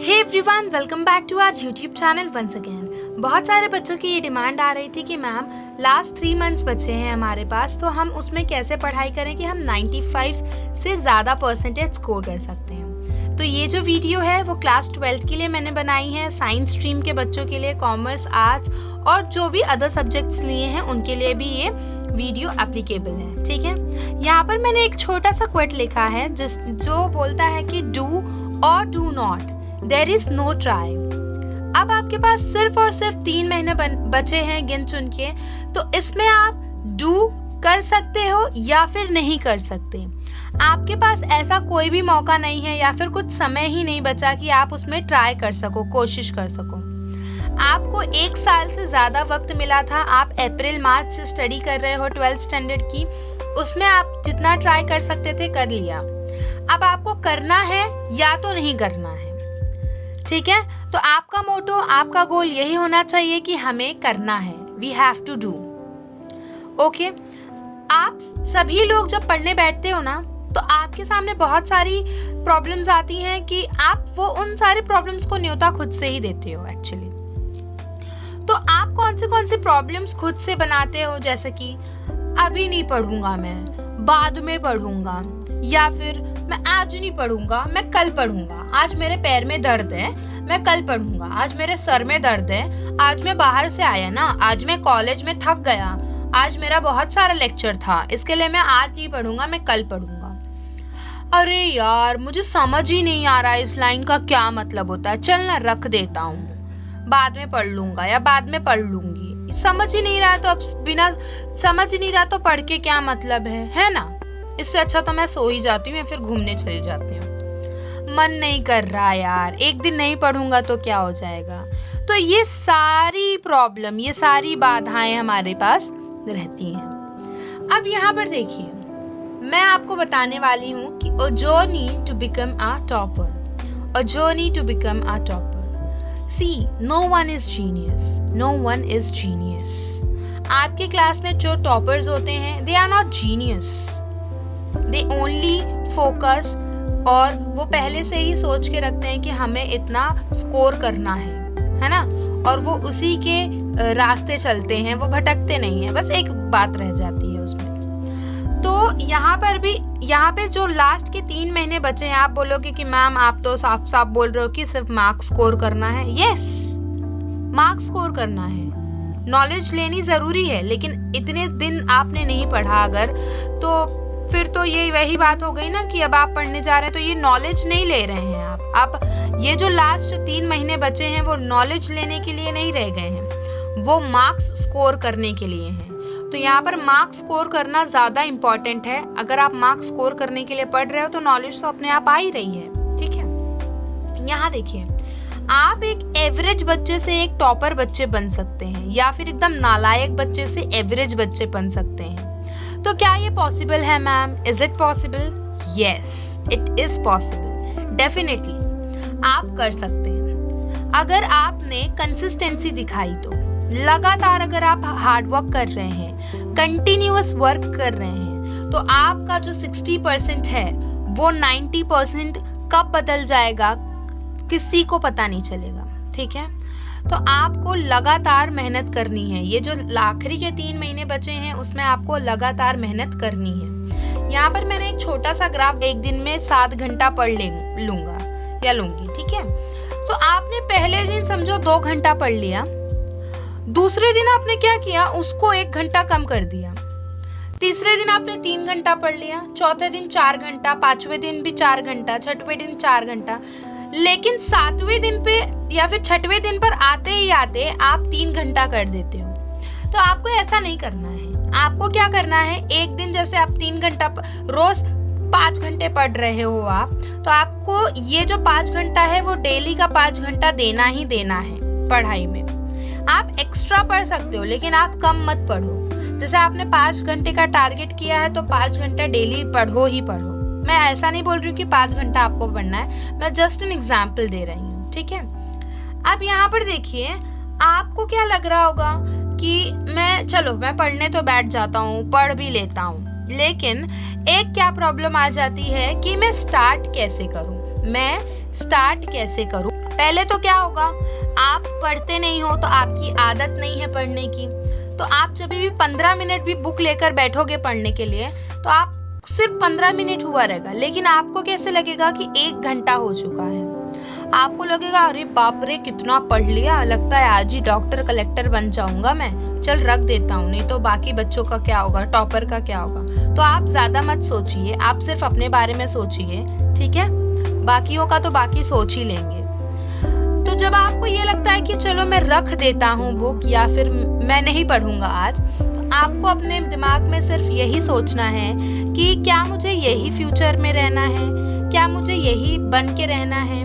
Hey everyone, welcome back to our YouTube channel once again. बहुत सारे बच्चों की ये डिमांड आ रही थी कि मैम लास्ट 3 मंथ्स बचे हैं हमारे पास, तो हम उसमें कैसे पढ़ाई करें कि हम 95 से ज़्यादा परसेंटेज स्कोर कर सकते हैं। तो ये जो वीडियो है वो क्लास 12 के लिए मैंने बनाई है, साइंस स्ट्रीम के बच्चों के लिए, कॉमर्स, आर्ट्स और जो भी अदर सब्जेक्ट्स लिए हैं उनके लिए भी ये वीडियो एप्लीकेबल है। ठीक है, यहाँ पर मैंने एक छोटा सा क्वेट लिखा है जो बोलता है कि डू और do not, there is no try. अब आपके पास सिर्फ और सिर्फ 3 महीने बचे हैं गिन चुन के, तो इसमें आप डू कर सकते हो या फिर नहीं कर सकते। आपके पास ऐसा कोई भी मौका नहीं है या फिर कुछ समय ही नहीं बचा कि आप उसमें ट्राई कर सको, कोशिश कर सको। आपको 1 साल से ज़्यादा वक्त मिला था, आप अप्रैल मार्च से स्टडी कर रहे हो 12th स्टैंडर्ड की, उसमें आप जितना ट्राई कर सकते थे कर लिया। अब आपको करना है या तो नहीं करना है। ठीक है, तो आपका मोटो, आपका गोल यही होना चाहिए कि हमें करना है, we have to do. Okay, आप सभी लोग जब पढ़ने बैठते हो ना, तो आपके सामने बहुत सारी प्रॉब्लम्स आती हैं कि आप वो उन सारी प्रॉब्लम्स को न्योता खुद से ही देते हो एक्चुअली। तो आप कौन सी प्रॉब्लम्स खुद से बनाते हो, जैसे कि अभी नहीं पढ़ूंगा, मैं बाद में पढ़ूंगा, या फिर मैं आज नहीं पढ़ूंगा, मैं कल पढ़ूंगा, आज मेरे पैर में दर्द है, मैं कल पढ़ूंगा, आज मेरे सर में दर्द है, आज मैं बाहर से आया ना, आज मैं कॉलेज में थक गया, आज मेरा बहुत सारा लेक्चर था, इसके लिए मैं आज नहीं पढ़ूंगा, मैं कल पढ़ूंगा। अरे यार, मुझे समझ ही नहीं आ रहा है इस लाइन का क्या मतलब होता है, चल ना रख देता हूँ, बाद में पढ़ लूंगा या बाद में पढ़ लूंगी। समझ ही नहीं रहा तो अब बिना समझ ही नहीं रहा तो पढ़ के क्या मतलब है ना। इससे अच्छा तो मैं सो ही जाती हूँ या फिर घूमने चली जाती हूँ। मन नहीं कर रहा यार, एक दिन नहीं पढ़ूंगा तो क्या हो जाएगा। तो ये सारी प्रॉब्लम, ये सारी बाधाएं हमारे पास रहती हैं। अब यहाँ पर देखिए, मैं आपको बताने वाली हूँ कि a journey to become a topper, a journey to become a topper. See, no one is genius. No one is genius. आपके क्लास में जो टॉपर्स होते हैं, they are not genius. They only focus, और वो पहले से ही सोच के रखते हैं कि हमें इतना स्कोर करना है ना, और वो उसी के रास्ते चलते हैं, वो भटकते नहीं हैं, बस एक बात रह जाती है उसमें। तो यहाँ पे जो लास्ट के 3 महीने बचे हैं, आप बोलोगे कि मैम आप तो साफ साफ बोल रहे हो कि सिर्फ मार्क्स स्कोर करना है। यस, मार्क्स स्कोर करना है, नॉलेज लेनी जरूरी है, लेकिन इतने दिन आपने नहीं पढ़ा अगर, तो फिर तो ये वही बात हो गई ना कि अब आप पढ़ने जा रहे हैं तो ये नॉलेज नहीं ले रहे हैं आप ये जो लास्ट 3 महीने बचे हैं वो नॉलेज लेने के लिए नहीं रह गए हैं, वो मार्क्स स्कोर करने के लिए हैं। तो यहाँ पर मार्क्स स्कोर करना ज़्यादा इम्पॉर्टेंट है। अगर आप मार्क्स स्कोर करने के लिए पढ़ रहे हो तो नॉलेज तो अपने आप आ ही रही है। ठीक है, यहाँ देखिए, आप एक एवरेज बच्चे से एक टॉपर बच्चे बन सकते हैं, या फिर एकदम नालायक बच्चे से एवरेज बच्चे बन सकते हैं। तो क्या ये पॉसिबल है ma'am? Is it possible? Yes, it is possible, definitely आप कर सकते हैं अगर आपने कंसिस्टेंसी दिखाई। तो लगातार अगर आप हार्ड वर्क कर रहे हैं, कंटिन्यूअस वर्क कर रहे हैं, तो आपका जो 60% है वो 90% कब बदल जाएगा किसी को पता नहीं चलेगा। ठीक है, तो आपको लगातार मेहनत करनी है। ये जो आखिरी के 3 महीने बचे हैं उसमें आपको लगातार मेहनत करनी है। यहाँ पर मैंने एक छोटा सा ग्राफ, एक दिन में 7 घंटा पढ़ लूंगा या लूंगी। ठीक है, तो आपने पहले दिन समझो 2 घंटा पढ़ लिया, दूसरे दिन आपने क्या किया, उसको 1 घंटा कम कर दिया, तीसरे दिन आपने 3 घंटा पढ़ लिया, चौथे दिन 4 घंटा, 5वें दिन भी 4 घंटा, 6वें दिन 4 घंटा, लेकिन 7वें दिन पे या फिर 6वें दिन पर आते ही आते आप 3 घंटा कर देते हो। तो आपको ऐसा नहीं करना है। आपको क्या करना है, एक दिन जैसे आप 3 घंटा रोज 5 घंटे पढ़ रहे हो आप, तो आपको ये जो 5 घंटा है वो डेली का 5 घंटा देना ही देना है पढ़ाई में। आप एक्स्ट्रा पढ़ सकते हो लेकिन आप कम मत पढ़ो। जैसे आपने 5 घंटे का टारगेट किया है तो 5 घंटा डेली पढ़ो ही पढ़ो। मैं ऐसा नहीं बोल रही हूँ कि 5 घंटा आपको पढ़ना है, मैं जस्ट एन एग्जाम्पल दे रही हूँ। ठीक है, अब यहाँ पर देखिए, आपको क्या लग रहा होगा कि मैं पढ़ने तो बैठ जाता हूँ, पढ़ भी लेता हूँ, लेकिन एक क्या प्रॉब्लम आ जाती है कि मैं स्टार्ट कैसे करूँ, मैं स्टार्ट कैसे करूं। पहले तो क्या होगा, आप पढ़ते नहीं हो तो आपकी आदत नहीं है पढ़ने की, तो आप जब भी 15 मिनट भी बुक लेकर बैठोगे पढ़ने के लिए तो आप सिर्फ 15 मिनट हुआ रहेगा, लेकिन आपको कैसे लगेगा कि 1 घंटा हो चुका है। आपको लगेगा अरे बाप रे कितना पढ़ लिया, लगता है आज ही डॉक्टर कलेक्टर बन जाऊंगा मैं, चल रख देता हूँ, नहीं तो बाकी बच्चों का क्या होगा, टॉपर का क्या होगा। तो आप ज्यादा मत सोचिए, आप सिर्फ अपने बारे में सोचिए, ठीक है। बाकियों का तो बाकी सोच ही लेंगे। तो जब आपको ये लगता है कि चलो मैं रख देता हूँ बुक या फिर मैं नहीं पढ़ूंगा आज, तो आपको अपने दिमाग में सिर्फ यही सोचना है कि क्या मुझे यही फ्यूचर में रहना है, क्या मुझे यही बन के रहना है,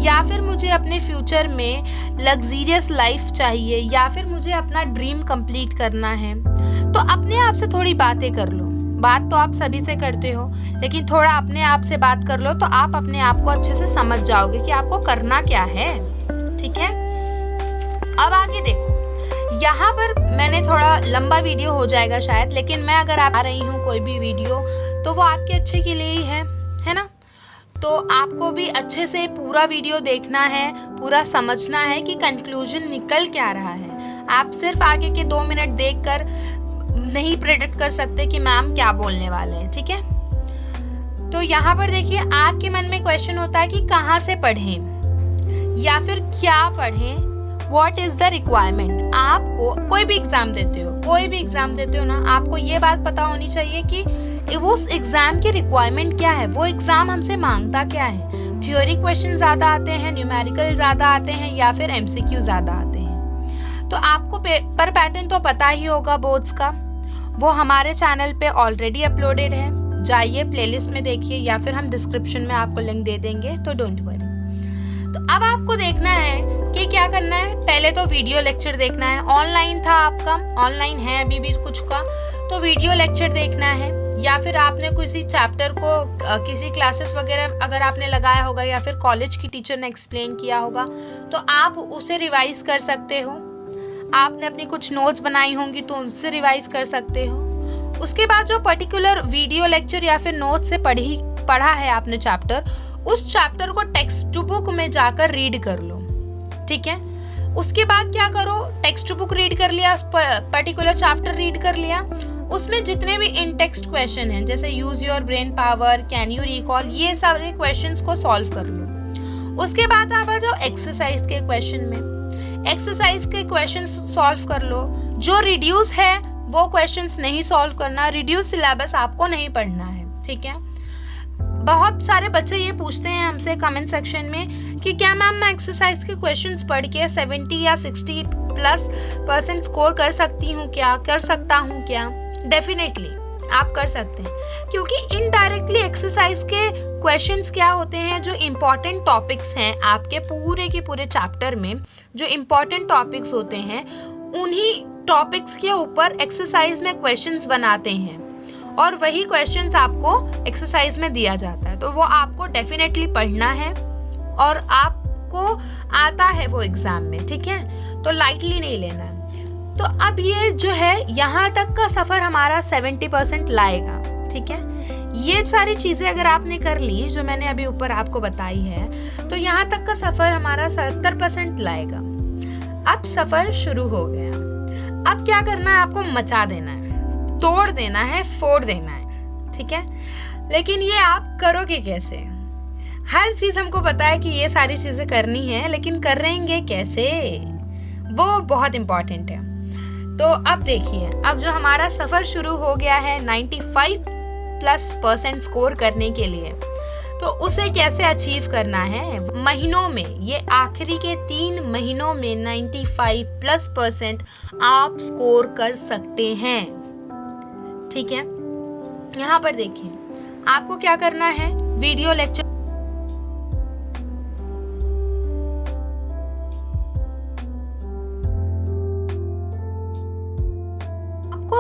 या फिर मुझे अपने फ्यूचर में लग्जरियस लाइफ चाहिए, या फिर मुझे अपना ड्रीम कंप्लीट करना है। तो अपने आप से थोड़ी बातें कर लो। बात तो आप सभी से करते हो, लेकिन थोड़ा अपने आप से बात कर लो तो आप अपने आप को अच्छे से समझ जाओगे कि आपको करना क्या है, ठीक है। अब आगे देखो, यहाँ पर मैंने थोड़ा लंबा वीडियो हो जाएगा शायद, लेकिन मैं अगर आ रही हूँ कोई भी वीडियो तो वो आपके अच्छे के लिए ही है ना। तो आपको भी अच्छे से पूरा वीडियो देखना है, पूरा समझना है कि कंक्लूजन निकल क्या रहा है। आप सिर्फ आगे के 2 मिनट देखकर नहीं प्रेडिक्ट कर सकते कि मैम क्या बोलने वाले हैं, ठीक है। तो यहाँ पर देखिए, आपके मन में क्वेश्चन होता है कि कहाँ से पढ़ें या फिर क्या पढ़ें, व्हाट इज द रिक्वायरमेंट। आपको कोई भी एग्जाम देते हो ना, आपको ये बात पता होनी चाहिए कि उस एग्जाम की रिक्वायरमेंट क्या है, वो एग्जाम हमसे मांगता क्या है। थ्योरी क्वेश्चन ज्यादा आते हैं, न्यूमेरिकल ज्यादा आते हैं, या फिर एमसीक्यू ज्यादा आते हैं। तो आपको पेपर पैटर्न तो पता ही होगा बोर्ड्स का, वो हमारे चैनल पे ऑलरेडी अपलोडेड है, जाइए प्लेलिस्ट में देखिए, या फिर हम डिस्क्रिप्शन में आपको लिंक दे देंगे, तो डोंट वरी। तो अब आपको देखना है कि क्या करना है। पहले तो वीडियो लेक्चर देखना है, ऑनलाइन था आपका, ऑनलाइन है अभी भी कुछ का, तो वीडियो लेक्चर देखना है, या फिर आपने किसी चैप्टर को किसी क्लासेस वगैरह अगर आपने लगाया होगा, या फिर कॉलेज की टीचर ने एक्सप्लेन किया होगा, तो आप उसे रिवाइज कर सकते हो। आपने अपनी कुछ नोट्स बनाई होंगी तो उससे रिवाइज कर सकते हो। उसके बाद जो पर्टिकुलर वीडियो लेक्चर या फिर नोट से पढ़ा है आपने चैप्टर, उस चैप्टर को टेक्स्ट बुक में जाकर रीड कर लो, ठीक है। उसके बाद क्या करो, टेक्स्ट बुक रीड कर लिया, पर्टिकुलर चैप्टर रीड कर लिया, उसमें जितने भी इन टेक्स्ट क्वेश्चन हैं, जैसे use your brain power, can you recall, ये सारे क्वेश्चंस को सॉल्व कर लो। उसके बाद आप आ जाओ एक्सरसाइज के क्वेश्चन में, एक्सरसाइज के क्वेश्चंस सॉल्व कर लो। जो रिड्यूस है वो क्वेश्चंस नहीं सॉल्व करना, रिड्यूस सिलेबस आपको नहीं पढ़ना है, ठीक है। बहुत सारे बच्चे ये पूछते हैं हमसे कमेंट सेक्शन में कि क्या मैम मैं एक्सरसाइज के क्वेश्चंस पढ़ के 70 या 60+ % स्कोर कर सकती हूँ क्या, कर सकता हूँ क्या। डेफिनेटली आप कर सकते हैं, क्योंकि इनडायरेक्टली एक्सरसाइज के क्वेश्चंस क्या होते हैं, जो इम्पोर्टेंट टॉपिक्स हैं आपके पूरे के पूरे चैप्टर में, जो इम्पोर्टेंट टॉपिक्स होते हैं, उन्हीं टॉपिक्स के ऊपर एक्सरसाइज में क्वेश्चंस बनाते हैं, और वही क्वेश्चंस आपको एक्सरसाइज में दिया जाता है। तो वो आपको डेफिनेटली पढ़ना है, और आपको आता है वो एग्जाम में, ठीक है, तो लाइटली नहीं लेना है। तो अब ये जो है, यहाँ तक का सफर हमारा 70% लाएगा, ठीक है। ये सारी चीजें अगर आपने कर ली जो मैंने अभी ऊपर आपको बताई है, तो यहाँ तक का सफर हमारा 70% लाएगा। अब सफर शुरू हो गया, अब क्या करना है, आपको मचा देना है, तोड़ देना है, फोड़ देना है, ठीक है। लेकिन ये आप करोगे कैसे? हर चीज हमको पता है कि ये सारी चीजें करनी है, लेकिन करेंगे कैसे, वो बहुत इंपॉर्टेंट है। तो अब देखिए, अब जो हमारा सफर शुरू हो गया है 95+ % स्कोर करने के लिए, तो उसे कैसे अचीव करना है। महीनों में, ये आखिरी के 3 महीनों में 95+% आप स्कोर कर सकते हैं, ठीक है। यहाँ पर देखिए, आपको क्या करना है, वीडियो लेक्चर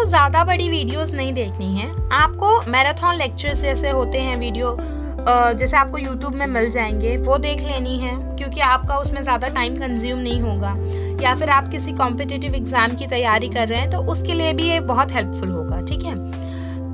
ज्यादा बड़ी वीडियोस नहीं देखनी है, आपको मैराथन लेक्चर्स जैसे होते हैं वीडियो, जैसे आपको यूट्यूब में मिल जाएंगे, वो देख लेनी है, क्योंकि आपका उसमें ज़्यादा टाइम कंज्यूम नहीं होगा। या फिर आप किसी कॉम्पिटिटिव एग्जाम की तैयारी कर रहे हैं तो उसके लिए भी ये बहुत हेल्पफुल होगा, ठीक है।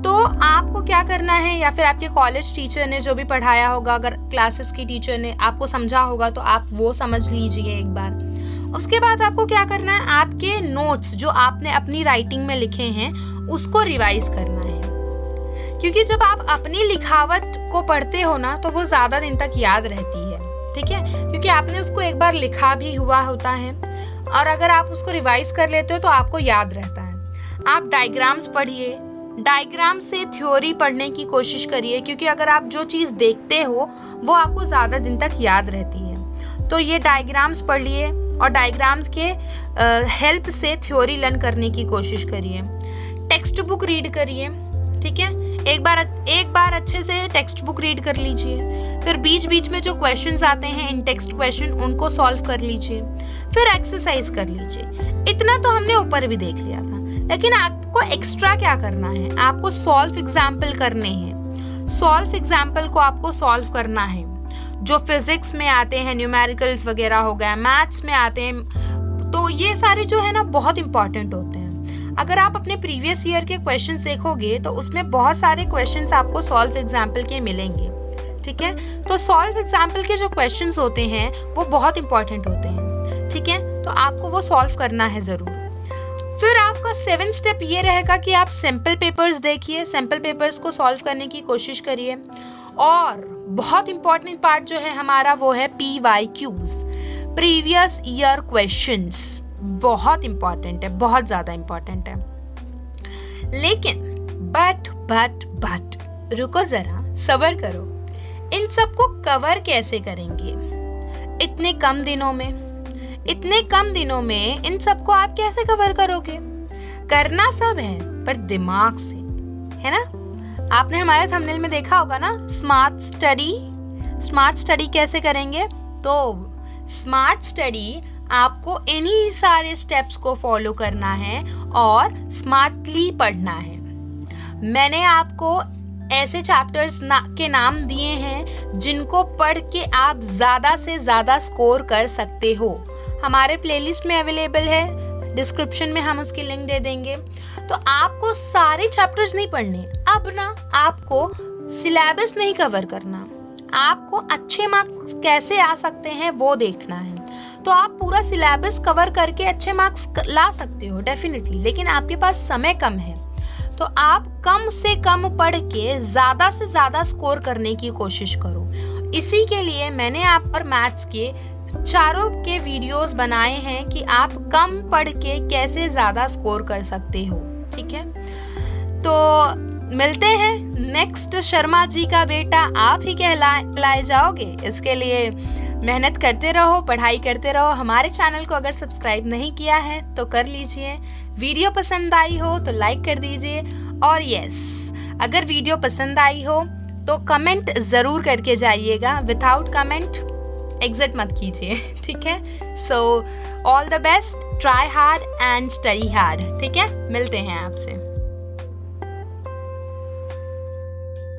तो तो आपको क्या करना है, या फिर आपके कॉलेज टीचर ने जो भी पढ़ाया होगा, अगर क्लासेस की टीचर ने आपको समझा होगा तो आप वो समझ लीजिए एक बार। उसके बाद आपको क्या करना है, आपके नोट्स जो आपने अपनी राइटिंग में लिखे हैं उसको रिवाइज करना है, क्योंकि जब आप अपनी लिखावट को पढ़ते हो ना तो वो ज़्यादा दिन तक याद रहती है, ठीक है, क्योंकि आपने उसको एक बार लिखा भी हुआ होता है, और अगर आप उसको रिवाइज कर लेते हो तो आपको याद रहता है। आप डायग्राम्स पढ़िए, डायग्राम से थ्योरी पढ़ने की कोशिश करिए, क्योंकि अगर आप जो चीज़ देखते हो वो आपको ज़्यादा दिन तक याद रहती है। तो ये डायग्राम्स पढ़िए और डायग्राम्स के हेल्प से थ्योरी लर्न करने की कोशिश करिए। टेक्स्ट बुक रीड करिए, ठीक है, एक बार अच्छे से टेक्स्ट बुक रीड कर लीजिए, फिर बीच बीच में जो क्वेश्चंस आते हैं इन टेक्स्ट क्वेश्चन उनको सॉल्व कर लीजिए, फिर एक्सरसाइज कर लीजिए। इतना तो हमने ऊपर भी देख लिया था, लेकिन आपको एक्स्ट्रा क्या करना है, आपको सॉल्व एग्जाम्पल करने हैं। सॉल्व एग्जाम्पल को आपको सॉल्व करना है, जो फिजिक्स में आते हैं, न्यूमेरिकल्स वगैरह हो गया, मैथ्स में आते हैं, तो ये सारे जो है ना बहुत इंपॉर्टेंट होते हैं। अगर आप अपने प्रीवियस ईयर के क्वेश्चंस देखोगे तो उसमें बहुत सारे क्वेश्चंस आपको सॉल्व एग्जाम्पल के मिलेंगे, ठीक है। तो सॉल्व एग्जाम्पल के जो क्वेश्चंस होते हैं वो बहुत इंपॉर्टेंट होते हैं, ठीक है, तो आपको वो सॉल्व करना है ज़रूर। फिर आपका 7th स्टेप ये रहेगा कि आप सैम्पल पेपर्स देखिए, सैम्पल पेपर्स को सॉल्व करने की कोशिश करिए। और बहुत इंपॉर्टेंट पार्ट जो है हमारा वो है PYQs, प्रीवियस ईयर क्वेश्चंस, बहुत इंपॉर्टेंट है, बहुत ज़्यादा इंपॉर्टेंट है। लेकिन बट रुको ज़रा, सब्र करो, इन सबको कवर कैसे करेंगे इतने कम दिनों में? इतने कम दिनों में इन सबको आप कैसे कवर करोगे? करना सब है पर दिमाग से, है ना। आपने हमारे थंबनेल में देखा होगा ना, स्मार्ट स्टडी कैसे करेंगे? तो स्मार्ट स्टडी आपको इन्हीं सारे स्टेप्स को फॉलो करना है और स्मार्टली पढ़ना है। मैंने आपको ऐसे चैप्टर्स के नाम दिए हैं जिनको पढ़ के आप ज़्यादा से ज़्यादा स्कोर कर सकते हो। हमारे प्लेलिस्ट में अवेलेबल है, डिस्क्रिप्शन में हम उसकी लिंक दे देंगे। तो आपको सारे चैप्टर्स नहीं पढ़ने, अब ना आपको सिलेबस नहीं कवर करना, आपको अच्छे मार्क्स कैसे आ सकते हैं वो देखना है। तो आप पूरा सिलेबस कवर करके अच्छे मार्क्स ला सकते हो डेफिनेटली, लेकिन आपके पास समय कम है, तो आप कम से कम पढ़ के ज़्यादा से ज़्यादा स्कोर करने की कोशिश करो। इसी के लिए मैंने आप पर मैथ्स के चारों के वीडियोस बनाए हैं कि आप कम पढ़ के कैसे ज़्यादा स्कोर कर सकते हो, ठीक है। तो मिलते हैं नेक्स्ट शर्मा जी का बेटा आप ही कहलाए जाओगे। इसके लिए मेहनत करते रहो, पढ़ाई करते रहो। हमारे चैनल को अगर सब्सक्राइब नहीं किया है तो कर लीजिए। वीडियो पसंद आई हो तो लाइक कर दीजिए, और यस, अगर वीडियो पसंद आई हो तो कमेंट ज़रूर करके जाइएगा। विदाउट कमेंट एग्जिट मत कीजिए, ठीक है। So all the best, try hard and study hard, ठीक है। मिलते हैं आपसे।